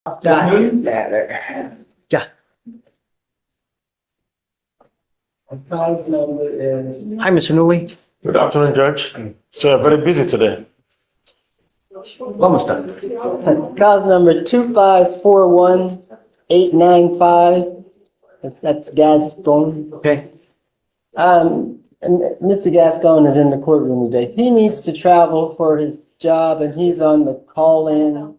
Yeah. Cause number is. Hi, Mr. Newley. Good afternoon, Judge. So very busy today. Almost done. Cause number 2541895. That's Gascon. Okay. And Mr. Gascon is in the courtroom today. He needs to travel for his job and he's on the call-in,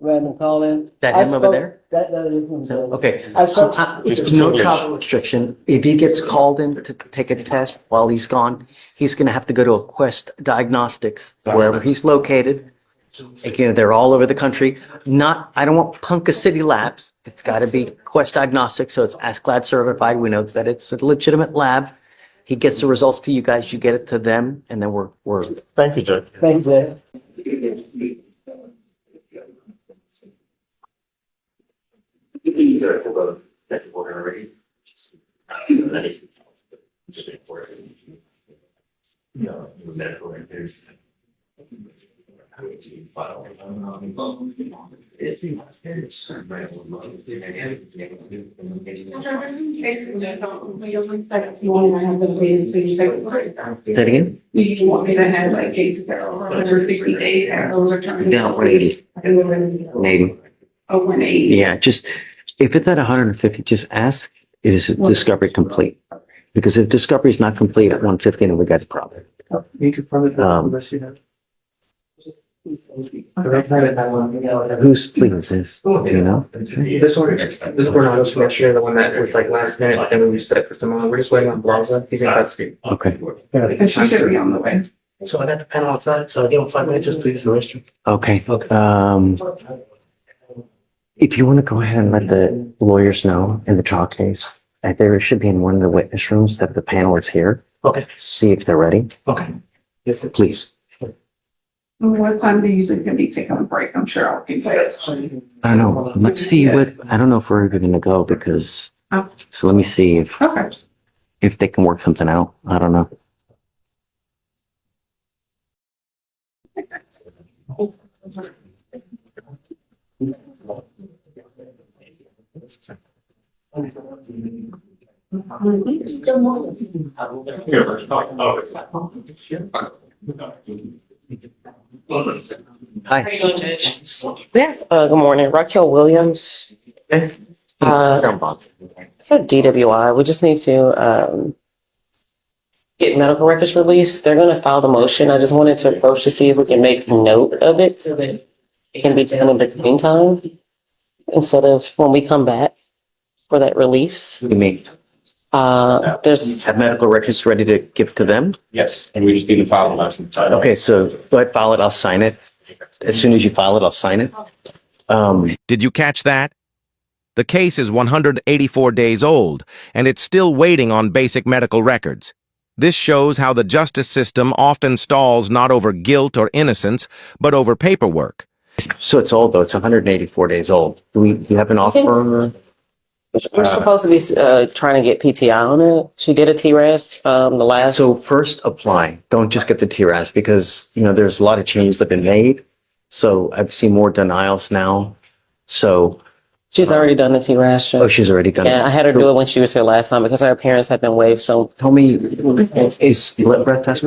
random call-in. That I him over spoke- there? That is him, Judge. Okay. I So spoke- it's no travel restriction. If he gets called in to take a test while he's gone, he's going to have to go to a Quest Diagnostics wherever he's located. Again, they're all over the country. I don't want Punka City Labs. It's got to be Quest Diagnostics, so it's ASCLD certified. We know that it's a legitimate lab. He gets the results to you guys, you get it to them, and then we're Thank you, Judge. Thank you, Judge. Say that again? You want me to have like cases that are over 150 days and those are turned? Down 180. 180. Oh, 180. Yeah, just if it's at 150, just ask, is discovery complete? Because if discovery is not complete at 150, then we got a problem. You could probably. Whose plea is this? You know? This one I was yesterday, the one that was like last minute, then we set for tomorrow. We're just waiting on Plaza. He's in custody. Okay. And she should be on the way. So I got the panel outside, so I give him 5 minutes just to use the restroom. Okay. If you want to go ahead and let the lawyers know in the trial case, that there should be in one of the witness rooms that the panel is here. Okay. See if they're ready. Okay. Yes, sir. Please. What time do you usually can be taking a break? I'm sure I'll be there. I don't know. Let's see I don't know if we're even going to go because, Oh. so let me see Okay. if they can work something out. I don't know. Hi. Yeah, good morning. Raquel Williams. It's at DWI. We just need to get medical records released. They're going to file the motion. I just wanted to approach to see if we can make note of it so that it can be done in the meantime instead of when we come back for that release. You mean, There's have medical records ready to give to them? Yes, and we just need to file the motion. Okay, so go ahead, file it. I'll sign it. As soon as you file it, I'll sign it. Did you catch that? The case is 184 days old, and it's still waiting on basic medical records. This shows how the justice system often stalls not over guilt or innocence, but over paperwork. So it's old though. It's 184 days old. Do you have an offer? we're supposed to be trying to get PTI on it. She did a TRAS the last. So first apply. Don't just get the TRAS because, there's a lot of changes that have been made. So I've seen more denials now. So, She's already done the TRAS. oh, she's already done it. Yeah, I had her do it when she was here last time because her parents had been waived. So Tell me, is blood test?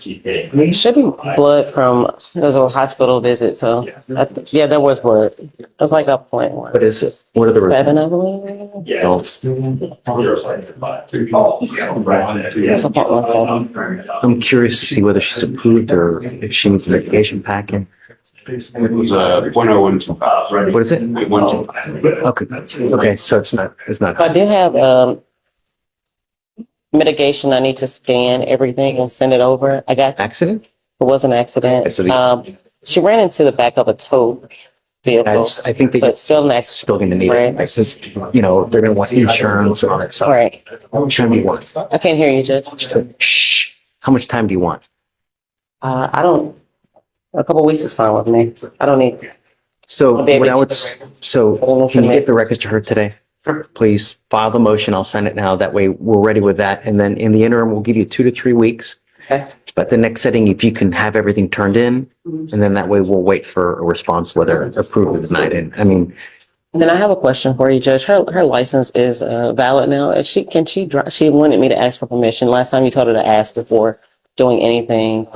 it should be blood from, it was a hospital visit. So yeah, there was blood. It was like a 0.1. What is it? What are the results? 7, I believe. Results? It's a 0.17. I'm curious to see whether she's approved or if she needs a medication packet. It was 10125. What is it? 125. Okay, so it's not. I did have mitigation. I need to scan everything and send it over. I got, it Accident? was an accident. She ran into the back of a tow vehicle, I think they but still an accident. still going to need it. Right. It's just, they're going to want insurance and all that stuff. Right. How much time do you want? I can't hear you, Judge. Shh. How much time do you want? I don't, a couple of weeks is fine with me. I don't need. So Maybe. what I would, so can you get the records to her today? Please file the motion. I'll send it now. That way we're ready with that. And then in the interim, we'll give you 2 to 3 weeks Okay. But the next setting, if you can have everything turned in, and then that way we'll wait for a response, whether approved or denied. And I mean, Then I have a question for you, Judge. Her license is valid now. Can she drive? She wanted me to ask for permission. Last time you told her to ask before doing anything.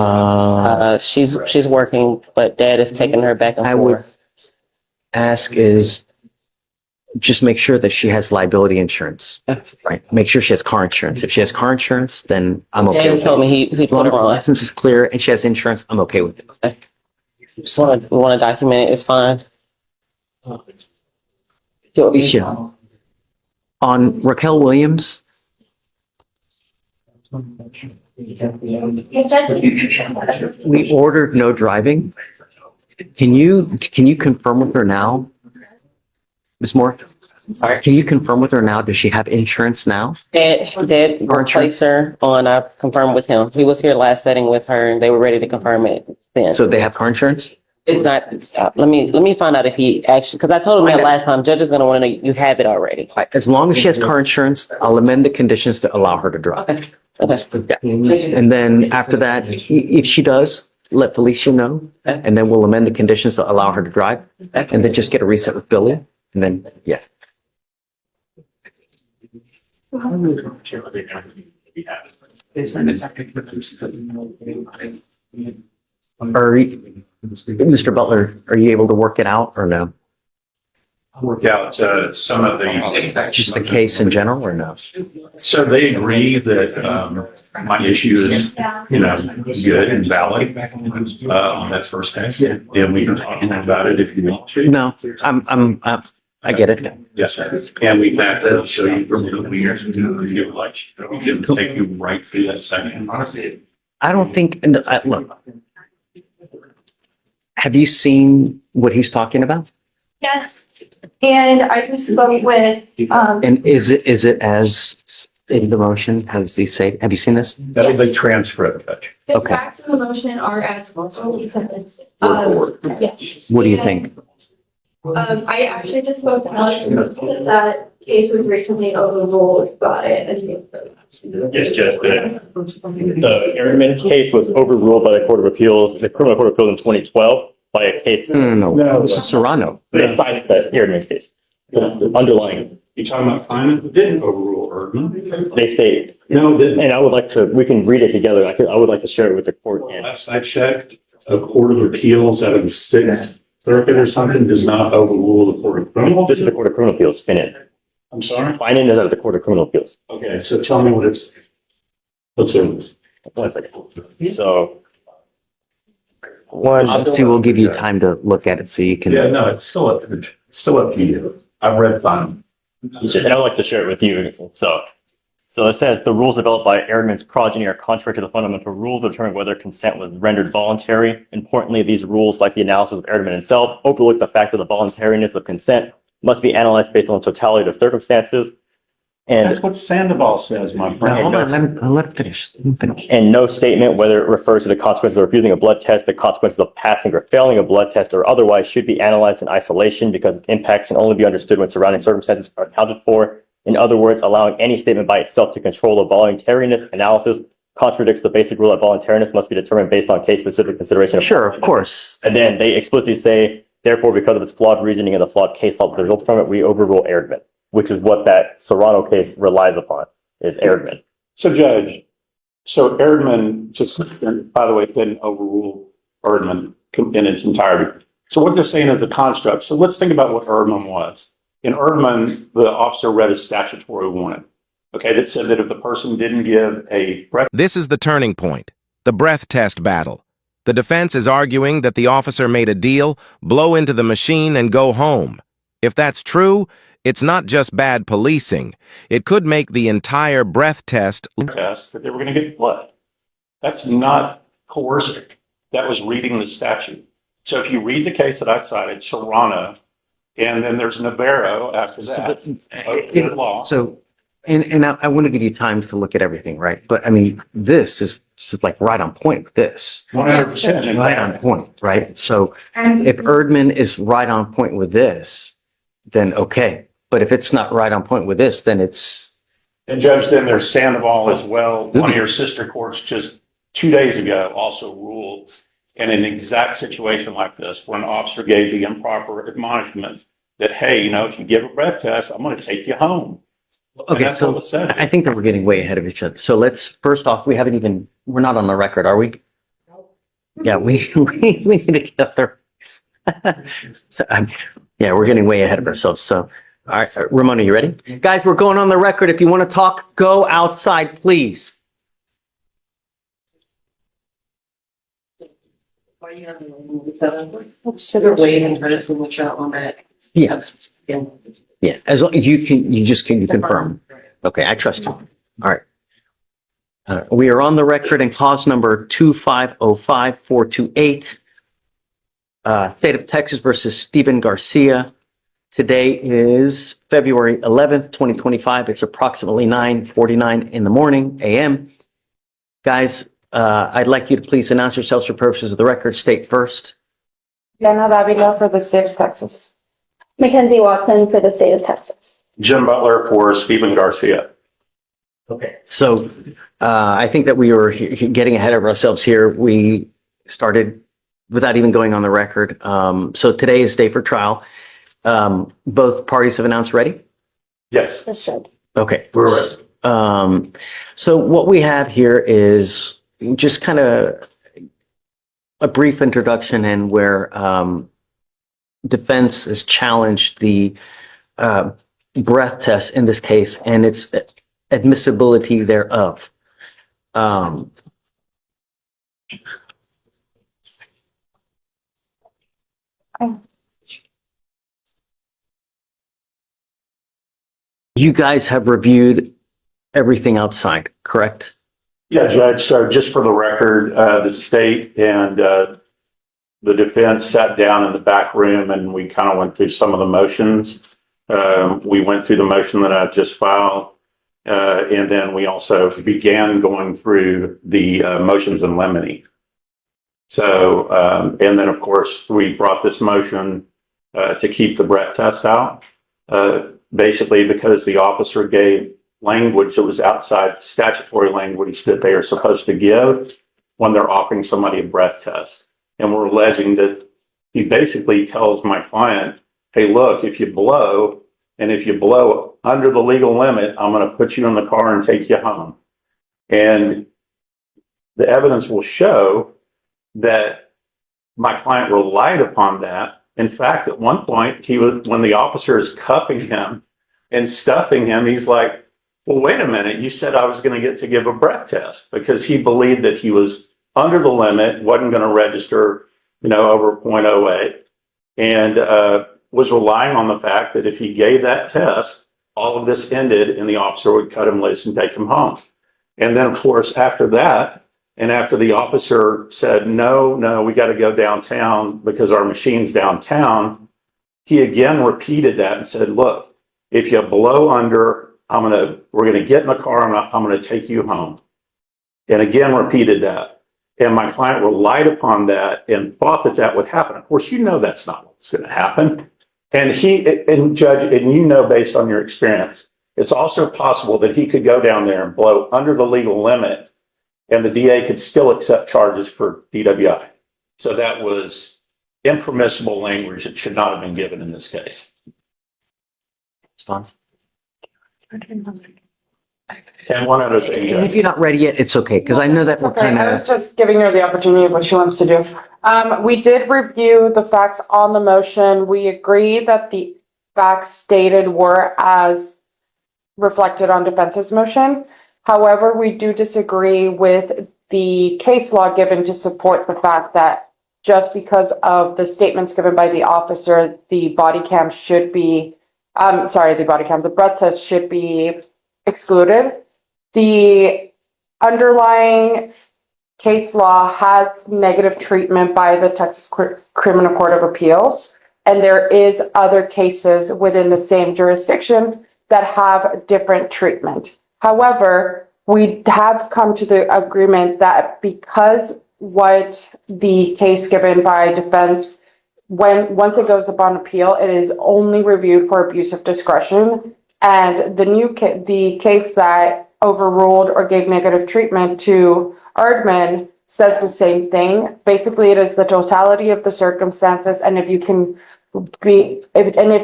She's working, but Dad is taking her back and I would forth. ask is just make sure that she has liability insurance, right? Make sure she has car insurance. If she has car insurance, then I'm okay Dad with told it. me he As long put as her the on. license is clear and she has insurance, I'm okay with it. Just want to document it. It's fine. Alicia, on Raquel Williams, we ordered no driving. Can you confirm with her now? Ms. Moore? Can you confirm with her now? Does she have insurance now? Dad replaced her on. I confirmed with him. He was here last setting with her, and they were ready to confirm it then. So they have car insurance? It's not. Let me find out if he actually. Because I told him that last time. Judge is going to want to know you have it already. As long as she has car insurance, I'll amend the conditions to allow her to drive. Okay. Yeah. And then after that, if she does, let Felicia know, and then we'll amend the conditions to allow her to drive, and then just get a reset with Billy, and then, yeah. Mr. Butler, are you able to work it out or no? Work out some of the. Just the case in general or no? So they agree that my issue is, good and valid. That's first case. And we can talk about it if you want to. No, I get it. Yes, sir. And we have to show you from the years, we can take you right through that section. I don't think, look, have you seen what he's talking about? Yes, and I just spoke with, And is it as in the motion? Has he say, have you seen this? That is a transcript. the Okay. facts of the motion are as he says. Yeah. What do you think? I actually just spoke to Alex and said that case was recently overruled by It's just that the Erdman case was overruled by the Court of Appeals, the Criminal Court of Appeals in 2012 by a case. No, this is Serrano. They cited the Erdman case. The underlying, You talking about Simon? It didn't overrule Erdman. they state, No, it didn't. and I would like to, we can read it together. I would like to share it with the court. And Last I checked, a court of appeals out of the Sixth Circuit or something does not overrule the court of criminal. this is the Court of Criminal Appeals, Finan. I'm sorry? Finan is out of the Court of Criminal Appeals. Okay, so tell me what it's, what's in. One second. So. Obviously, we'll give you time to look at it so you can. Yeah, no, it's still up to you. I've read fine. And I would like to share it with you. So it says the rules developed by Erdman's progeny are contrary to the fundamental rules that determine whether consent was rendered voluntary. Importantly, these rules, like the analysis of Erdman himself, overlook the fact that the voluntariness of consent must be analyzed based on the totality of circumstances. And That's what Sandoval says, my Now, friend. hold on, let him finish. Let him finish. and no statement, whether it refers to the consequences of refusing a blood test, the consequences of passing or failing a blood test, or otherwise, should be analyzed in isolation because its impact can only be understood when surrounding circumstances are accounted for. In other words, allowing any statement by itself to control the voluntariness analysis contradicts the basic rule that voluntariness must be determined based on case-specific consideration. Sure, of course. And then they explicitly say, therefore, because of its flawed reasoning and the flawed case law that results from it, we overrule Erdman, which is what that Serrano case relies upon, is Erdman. So Judge, so Erdman, just, by the way, didn't overrule Erdman in its entirety. So what they're saying is the construct. So let's think about what Erdman was. In Erdman, the officer read a statutory warning, okay, that said that if the person didn't give a breath. This is the turning point, the breath test battle. The defense is arguing that the officer made a deal, blow into the machine and go home. If that's true, it's not just bad policing. It could make the entire breath test Test that they were going to get blood. That's not coercive. That was reading the statute. So if you read the case that I cited, Serrano, and then there's Navarro after that. Law. So, and I want to give you time to look at everything, right? But I mean, this is like right on point with this. 100%. Right on point, right? So And if Erdman is right on point with this, then okay. But if it's not right on point with this, then it's, And Judge, then there's Sandoval as well. One of your sister courts just 2 days ago also ruled in an exact situation like this, where an officer gave the improper admonishments that, hey, if you give a breath test, I'm going to take you home. And Okay, that's what so was said. I think that we're getting way ahead of each other. So let's, first off, we're not on the record, are we? Yeah, we need to get there. So, yeah, we're getting way ahead of ourselves. So, all right, Ramona, you ready? Guys, we're going on the record. If you want to talk, go outside, please. Consider waiving minutes in the chat on that. Yeah. Yeah, as long you just can confirm. Okay, I trust you. All right. We are on the record in cause number 2505428. State of Texas versus Stephen Garcia. Today is February 11th, 2025. It's approximately 9:49 in the morning, a.m. Guys, I'd like you to please announce yourselves for purposes of the record. State first. Diana Davila for the state of Texas. Mackenzie Watson for the state of Texas. Jim Butler for Stephen Garcia. Okay. So I think that we were getting ahead of ourselves here. We started without even going on the record. So today is day for trial. Both parties have announced ready? Yes. This should. Okay. We're ready. So what we have here is just kind of a brief introduction and where defense has challenged the breath test in this case and its admissibility thereof. You guys have reviewed everything outside, correct? Yeah, Judge. So just for the record, the state and the defense sat down in the back room and we kind of went through some of the motions. We went through the motion that I just filed. And then we also began going through the motions in limine. So, and then of course, we brought this motion to keep the breath test out, basically because the officer gave language that was outside statutory language that they are supposed to give when they're offering somebody a breath test. And we're alleging that he basically tells my client, hey, look, if you blow, and if you blow under the legal limit, I'm going to put you in the car and take you home. And the evidence will show that my client relied upon that. In fact, at one point, when the officer is cuffing him and stuffing him, he's like, well, wait a minute, you said I was going to get to give a breath test, because he believed that he was under the limit, wasn't going to register, over 0.08, and was relying on the fact that if he gave that test, all of this ended and the officer would cut him loose and take him home. And then, of course, after that, and after the officer said, no, we got to go downtown because our machine's downtown, he again repeated that and said, look, if you blow under, we're going to get in the car and I'm going to take you home. And again, repeated that. And my client relied upon that and thought that that would happen. Of course, that's not what's going to happen. And Judge, and based on your experience, it's also possible that he could go down there and blow under the legal limit and the DA could still accept charges for DWI. So that was impermissible language that should not have been given in this case. Response? And one other thing, And if you're not ready yet, it's okay, because I know that we're Okay, kind I was of, just giving her the opportunity of what she wants to do. We did review the facts on the motion. We agree that the facts stated were as reflected on defense's motion. However, we do disagree with the case law given to support the fact that just because of the statements given by the officer, the breath test should be excluded. The underlying case law has negative treatment by the Texas Criminal Court of Appeals, and there is other cases within the same jurisdiction that have different treatment. However, we have come to the agreement that because what the case given by defense, once it goes up on appeal, it is only reviewed for abuse of discretion, and the case that overruled or gave negative treatment to Erdman says the same thing. Basically, it is the totality of the circumstances, and if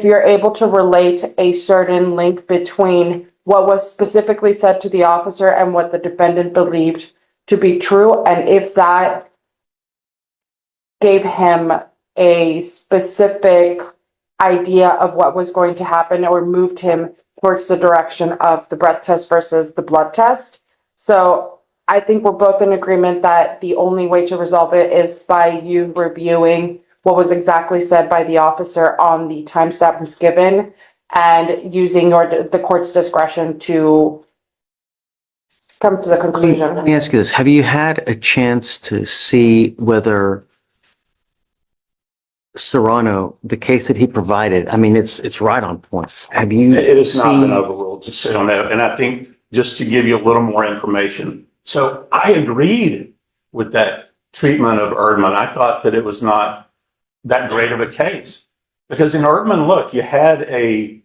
you're able to relate a certain link between what was specifically said to the officer and what the defendant believed to be true, and if that gave him a specific idea of what was going to happen or moved him towards the direction of the breath test versus the blood test. So I think we're both in agreement that the only way to resolve it is by you reviewing what was exactly said by the officer on the timestamp was given and using the court's discretion to come to the conclusion. Let me ask you this. Have you had a chance to see whether Serrano, the case that he provided, I mean, it's right on point. Have you It has not been seen? overruled, just so you know. And I think just to give you a little more information. So I agreed with that treatment of Erdman. I thought that it was not that great of a case because in Erdman, look, you had a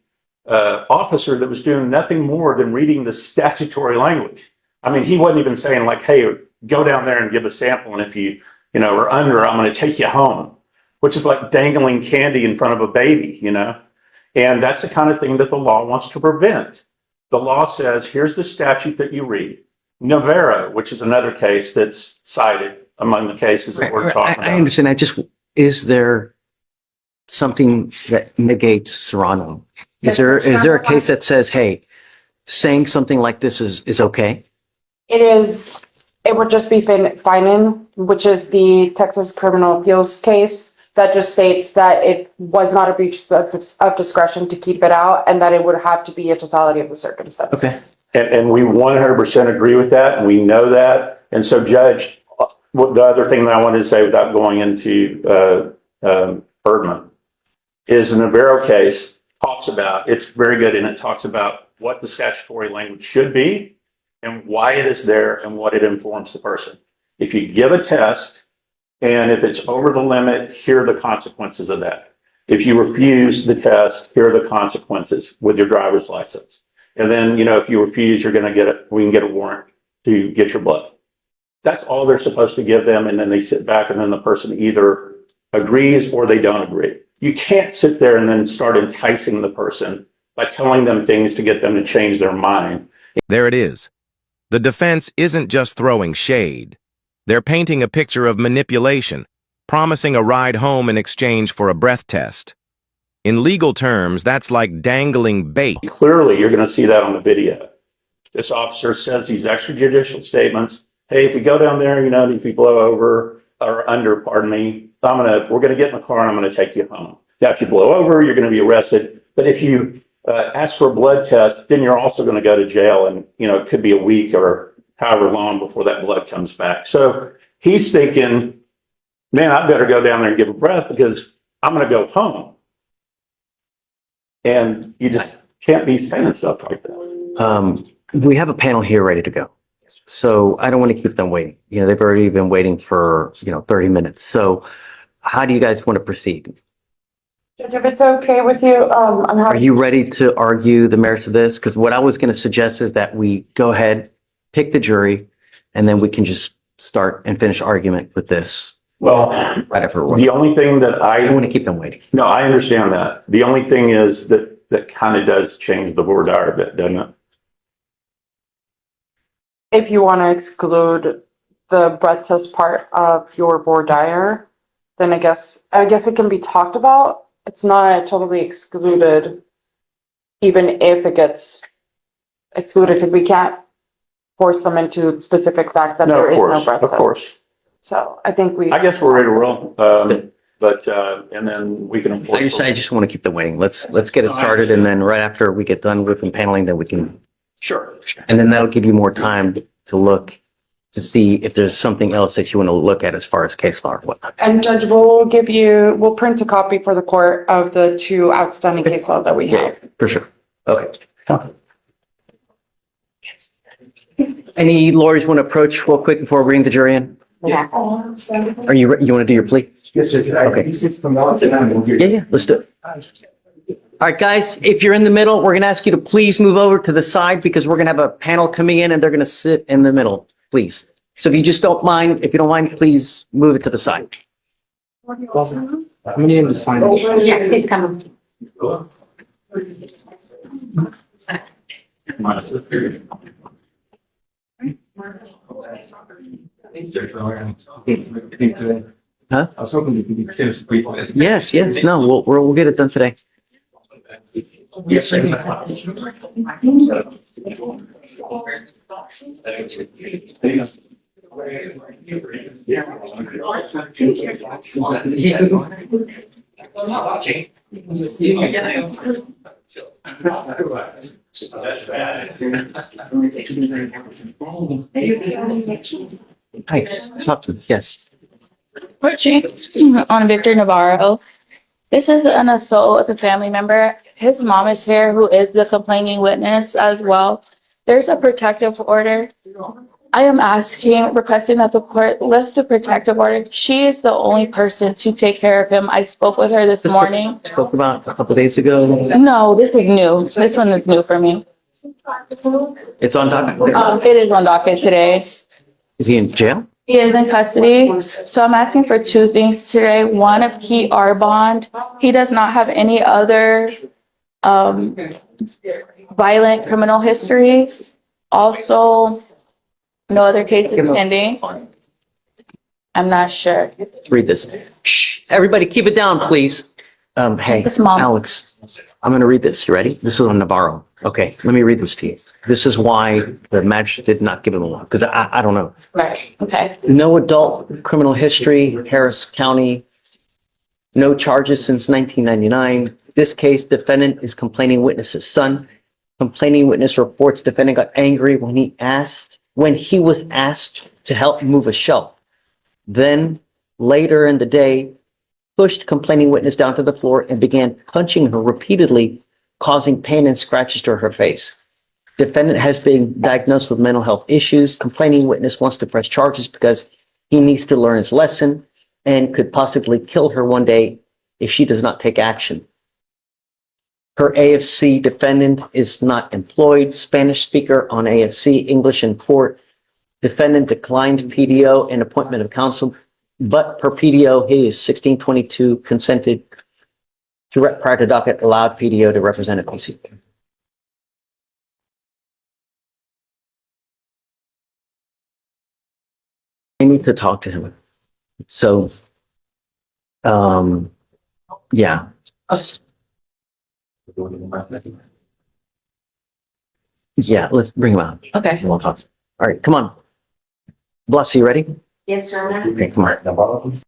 officer that was doing nothing more than reading the statutory language. I mean, he wasn't even saying like, hey, go down there and give a sample. And if you are under, I'm going to take you home, which is like dangling candy in front of a baby, and that's the kind of thing that the law wants to prevent. The law says, here's the statute that you read. Navarro, which is another case that's cited among the cases that we're talking about. I understand. Is there something that negates Serrano? Is there a case that says, hey, saying something like this is okay? It would just be Finan, which is the Texas Criminal Appeals case that just states that it was not a breach of discretion to keep it out and that it would have to be a totality of the circumstances. Okay. And we 100% agree with that, and we know that. And so, Judge, the other thing that I wanted to say without going into Erdman is the Navarro case talks about, it's very good, and it talks about what the statutory language should be and why it is there and what it informs the person. If you give a test and if it's over the limit, here are the consequences of that. If you refuse the test, here are the consequences with your driver's license. And then, if you refuse, we can get a warrant to get your blood. That's all they're supposed to give them. And then they sit back and then the person either agrees or they don't agree. You can't sit there and then start enticing the person by telling them things to get them to change their mind. There it is. The defense isn't just throwing shade. They're painting a picture of manipulation, promising a ride home in exchange for a breath test. In legal terms, that's like dangling bait. Clearly, you're going to see that on the video. This officer says these extrajudicial statements. Hey, if you go down there, if you blow over or under, pardon me, we're going to get in the car and I'm going to take you home. Now, if you blow over, you're going to be arrested. But if you ask for a blood test, then you're also going to go to jail, and it could be a week or however long before that blood comes back. So he's thinking, man, I better go down there and give a breath because I'm going to go home. And you just can't be saying stuff like that. We have a panel here ready to go. So I don't want to keep them waiting. They've already been waiting for, 30 minutes. So how do you guys want to proceed? Judge, if it's okay with you, I'm happy. Are you ready to argue the merits of this? Because what I was going to suggest is that we go ahead, pick the jury, and then we can just start and finish argument with this. Well, right after the only thing that I don't want to keep them waiting. No, I understand that. The only thing is that kind of does change the voir dire a bit, doesn't it? If you want to exclude the breath test part of your voir dire, then I guess it can be talked about. It's not totally excluded, even if it gets excluded, because we can't force them into specific facts that there is no breath test. Of course. So I think I guess we're ready to roll. But and then we can. I just want to keep them waiting. Let's get it started, and then right after we get done with the paneling, then we can. Sure. And then that'll give you more time to look to see if there's something else that you want to look at as far as case law or whatnot. And Judge, we'll print a copy for the court of the two outstanding case law that we have. For sure. Okay. Any lawyers want to approach real quick before we bring the jury in? Yeah. Are you want to do your plea? Yes, Judge. Okay. Yeah, let's do it. All right, guys, if you're in the middle, we're going to ask you to please move over to the side because we're going to have a panel coming in and they're going to sit in the middle, please. So if you just don't mind, if you don't mind, please move it to the side. Plaza, I'm needing to sign. Yes, he's coming. Huh? I was hoping you could finish briefly. Yes, yes, no, we'll get it done today. Hi, talk to me. Yes. On Victor Navarro. This is an assault with a family member. His mom is here, who is the complaining witness as well. There's a protective order. I am requesting that the court lift the protective order. She is the only person to take care of him. I spoke with her this morning. Spoke about a couple days ago. No, this is new. This one is new for me. It's on docket. It is on docket today. Is he in jail? He is in custody. So I'm asking for two things today. One, a PR bond. He does not have any other violent criminal history. Also, no other cases pending. I'm not sure. Let's read this. Shh, everybody keep it down, please. Hey, Yes, Mom. Alex, I'm going to read this. You ready? This is on Navarro. Okay, let me read this to you. This is why the magistrate did not give him a law, because I don't know. Right, okay. No adult criminal history, Harris County. No charges since 1999. This case, defendant is complaining witness's son. Complaining witness reports defendant got angry when he was asked to help move a shelf. Then later in the day, pushed complaining witness down to the floor and began punching her repeatedly, causing pain and scratches to her face. Defendant has been diagnosed with mental health issues. Complaining witness wants to press charges because he needs to learn his lesson and could possibly kill her one day if she does not take action. Her AFC defendant is not employed. Spanish speaker on AFC, English in court. Defendant declined PDO and appointment of counsel, but per PDO, he is 1622 consented prior to docket, allowed PDO to represent a PC. I need to talk to him. So, yeah. Yeah, let's bring him out. Okay. We'll talk. All right, come on. Bless, you ready? Yes, sir. Okay, come on.